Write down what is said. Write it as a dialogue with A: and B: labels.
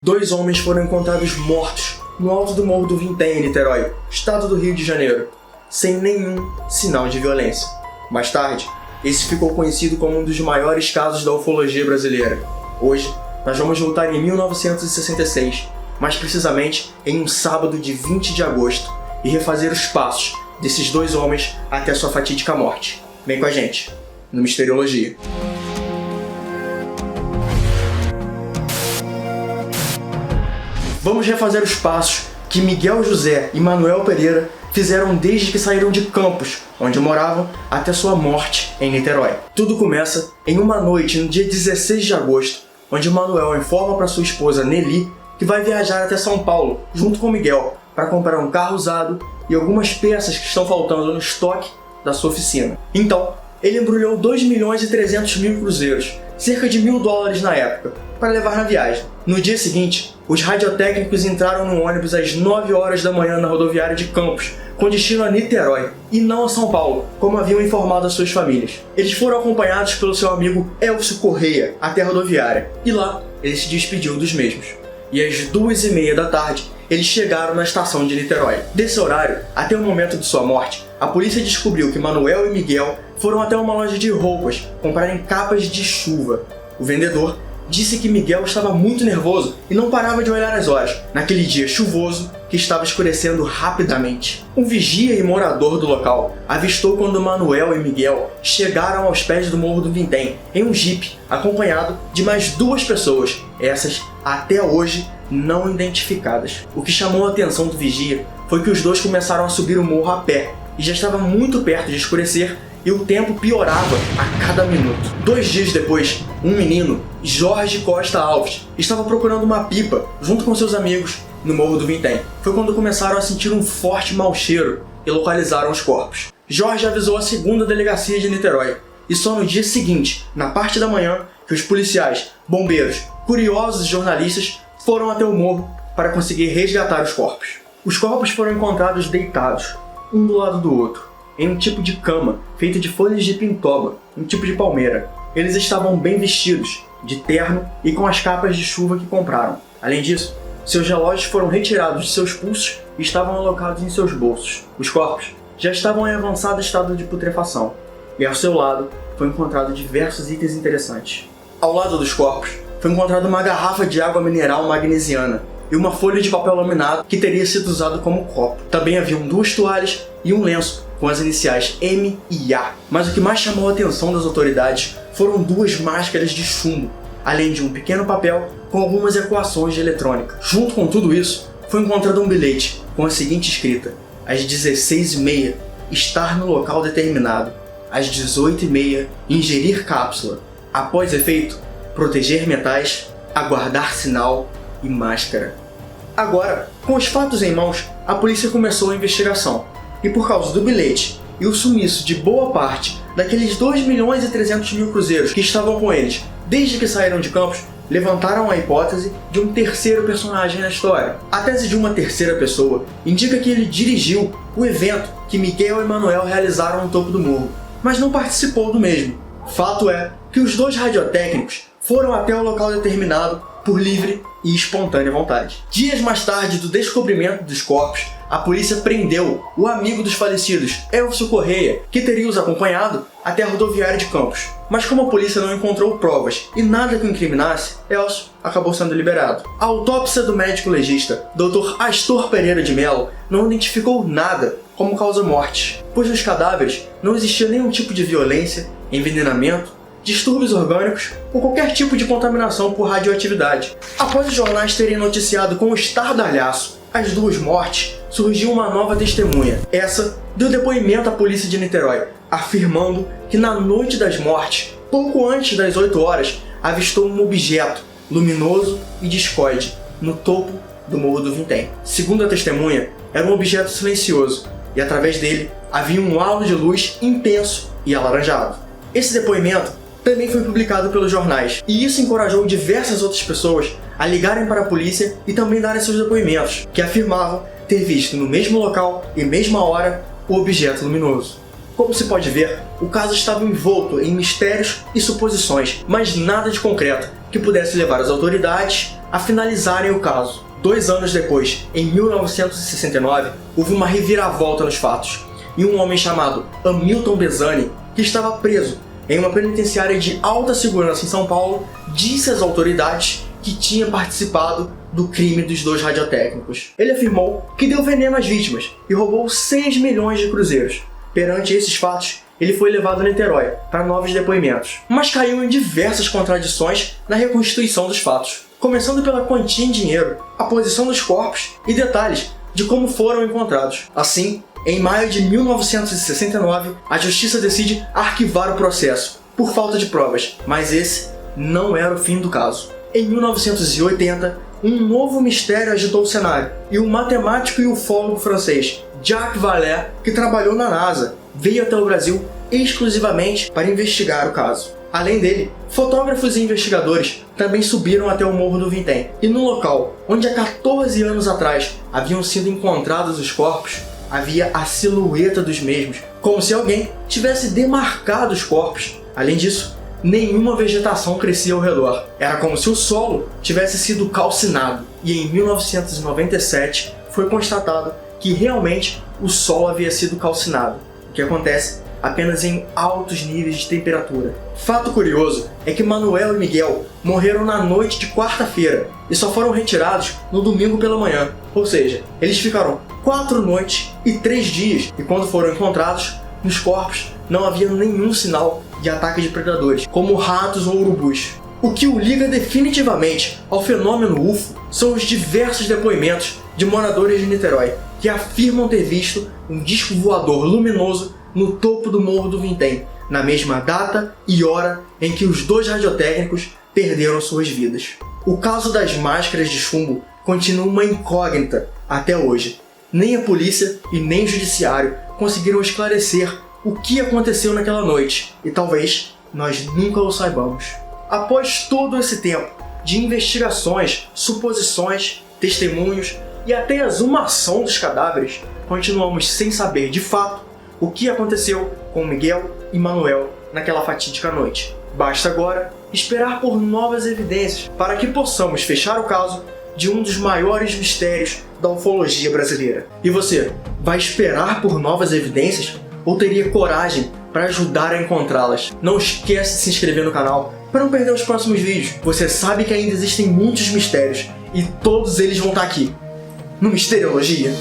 A: Dois homens foram encontrados mortos no alto do Morro do Vintém, em Niterói, estado do Rio de Janeiro, sem nenhum sinal de violência. Mais tarde, esse ficou conhecido como um dos maiores casos da ufologia brasileira. Hoje, nós vamos voltar em 1966, mais precisamente em um sábado de 20 de agosto, e refazer os passos desses dois homens até sua fatídica morte. Vem com a gente, no Misteriologia. Vamos refazer os passos que Miguel José e Manuel Pereira fizeram desde que saíram de Campos, onde moravam, até sua morte em Niterói. Tudo começa em uma noite no dia 16 de agosto, onde Manuel informa para sua esposa Nelly que vai viajar até São Paulo, junto com Miguel, para comprar um carro usado e algumas peças que estão faltando no estoque da sua oficina. Então, ele embrulhou 2.300.000 cruzeiros, cerca de $1.000 na época, para levar na viagem. No dia seguinte, os radiotécnicos entraram no ônibus às 9 horas da manhã na rodoviária de Campos, com destino a Niterói, e não a São Paulo, como haviam informado as suas famílias. Eles foram acompanhados pelo seu amigo Elcio Correia até a rodoviária, e lá ele se despediu dos mesmos. E às 2h30 da tarde, eles chegaram na estação de Niterói. Desse horário, até o momento de sua morte, a polícia descobriu que Manuel e Miguel foram até uma loja de roupas comprarem capas de chuva. O vendedor disse que Miguel estava muito nervoso e não parava de olhar as horas, naquele dia chuvoso que estava escurecendo rapidamente. Um vigia e morador do local avistou quando Manuel e Miguel chegaram aos pés do Morro do Vintém, em um jipe, acompanhado de mais duas pessoas, essas até hoje não identificadas. O que chamou a atenção do vigia foi que os dois começaram a subir o morro a pé, e já estava muito perto de escurecer, e o tempo piorava a cada minuto. 2 dias depois, um menino, Jorge Costa Alves, estava procurando uma pipa junto com seus amigos no Morro do Vintém. Foi quando começaram a sentir um forte mau cheiro e localizaram os corpos. Jorge avisou a 2ª Delegacia de Niterói, e só no dia seguinte, na parte da manhã, que os policiais, bombeiros, curiosos e jornalistas foram até o morro para conseguir resgatar os corpos. Os corpos foram encontrados deitados, um do lado do outro, em um tipo de cama feita de folhas de pintoba, um tipo de palmeira. Eles estavam bem vestidos, de terno e com as capas de chuva que compraram. Além disso, seus relógios foram retirados de seus pulsos e estavam alocados em seus bolsos. Os corpos já estavam em avançado estado de putrefação, e ao seu lado foi encontrado diversos itens interessantes. Ao lado dos corpos foi encontrada uma garrafa de água mineral magnesiana e uma folha de papel laminado que teria sido usado como copo. Também haviam 2 toalhas e um lenço com as iniciais M e A. Mas o que mais chamou a atenção das autoridades foram 2 máscaras de chumbo, além de um pequeno papel com algumas equações de eletrônica. Junto com tudo isso, foi encontrado um bilhete com a seguinte escrita: às 16h30, estar no local determinado. Às 18h30, ingerir cápsula. Após efeito, proteger metais, aguardar sinal e máscara. Agora, com os fatos em mãos, a polícia começou a investigação. E por causa do bilhete e o sumiço de boa parte daqueles 2.300.000 cruzeiros que estavam com eles desde que saíram de Campos, levantaram a hipótese de um terceiro personagem na história. A tese de uma terceira pessoa indica que ele dirigiu o evento que Miguel e Manuel realizaram no topo do morro, mas não participou do mesmo. Fato é que os 2 radiotécnicos foram até o local determinado por livre e espontânea vontade. Dias mais tarde do descobrimento dos corpos, a polícia prendeu o amigo dos falecidos, Elcio Correia, que teria os acompanhado até a rodoviária de Campos. Mas como a polícia não encontrou provas e nada que o incriminasse, Elcio acabou sendo liberado. A autópsia do médico legista, Dr. Astor Pereira de Mello, não identificou nada como causa-morte, pois nos cadáveres não existia nenhum tipo de violência, envenenamento, distúrbios orgânicos ou qualquer tipo de contaminação por radioatividade. Após os jornais terem noticiado com estardalhaço as 2 mortes, surgiu uma nova testemunha. Essa deu depoimento à polícia de Niterói, afirmando que na noite das mortes, pouco antes das 8 horas, avistou um objeto luminoso e discoide no topo do Morro do Vintém. Segundo a testemunha, era um objeto silencioso e através dele havia um halo de luz intenso e alaranjado. Esse depoimento também foi publicado pelos jornais, e isso encorajou diversas outras pessoas a ligarem para a polícia e também darem seus depoimentos, que afirmavam ter visto no mesmo local e mesma hora o objeto luminoso. Como se pode ver, o caso estava envolto em mistérios e suposições, mas nada de concreto que pudesse levar as autoridades a finalizarem o caso. 2 anos depois, em 1969, houve uma reviravolta nos fatos, e um homem chamado Hamilton Bezani, que estava preso em uma penitenciária de alta segurança em São Paulo, disse às autoridades que tinha participado do crime dos 2 radiotécnicos. Ele afirmou que deu veneno às vítimas e roubou 6 milhões de cruzeiros. Perante esses fatos, ele foi levado a Niterói para novos depoimentos, mas caiu em diversas contradições na reconstituição dos fatos, começando pela quantia em dinheiro, a posição dos corpos e detalhes de como foram encontrados. Assim, em maio de 1969, a justiça decide arquivar o processo por falta de provas, mas esse não era o fim do caso. Em 1980, um novo mistério agitou o cenário, e o matemático e ufólogo francês Jacques Vallée, que trabalhou na NASA, veio até o Brasil exclusivamente para investigar o caso. Além dele, fotógrafos e investigadores também subiram até o Morro do Vintém, e no local onde há 14 anos atrás haviam sido encontrados os corpos, havia a silhueta dos mesmos, como se alguém tivesse demarcado os corpos. Além disso, nenhuma vegetação crescia ao redor. Era como se o solo tivesse sido calcinado. E em 1997 foi constatado que realmente o solo havia sido calcinado, o que acontece apenas em altos níveis de temperatura. Fato curioso é que Manuel e Miguel morreram na noite de quarta-feira e só foram retirados no domingo pela manhã. Ou seja, eles ficaram 4 noites e 3 dias, e quando foram encontrados, nos corpos não havia nenhum sinal de ataque de predadores, como ratos ou urubus. O que o liga definitivamente ao fenômeno UFO são os diversos depoimentos de moradores de Niterói, que afirmam ter visto um disco voador luminoso no topo do Morro do Vintém, na mesma data e hora em que os 2 radiotécnicos perderam suas vidas. O caso das máscaras de chumbo continua uma incógnita até hoje. Nem a polícia e nem o judiciário conseguiram esclarecer o que aconteceu naquela noite, e talvez nós nunca o saibamos. Após todo esse tempo de investigações, suposições, testemunhos e até a exumação dos cadáveres, continuamos sem saber de fato o que aconteceu com Miguel e Manuel naquela fatídica noite. Basta agora esperar por novas evidências para que possamos fechar o caso de um dos maiores mistérios da ufologia brasileira. E você, vai esperar por novas evidências ou teria coragem para ajudar a encontrá-las? Não esquece de se inscrever no canal para não perder os próximos vídeos. Você sabe que ainda existem muitos mistérios e todos eles vão estar aqui no Misteriologia.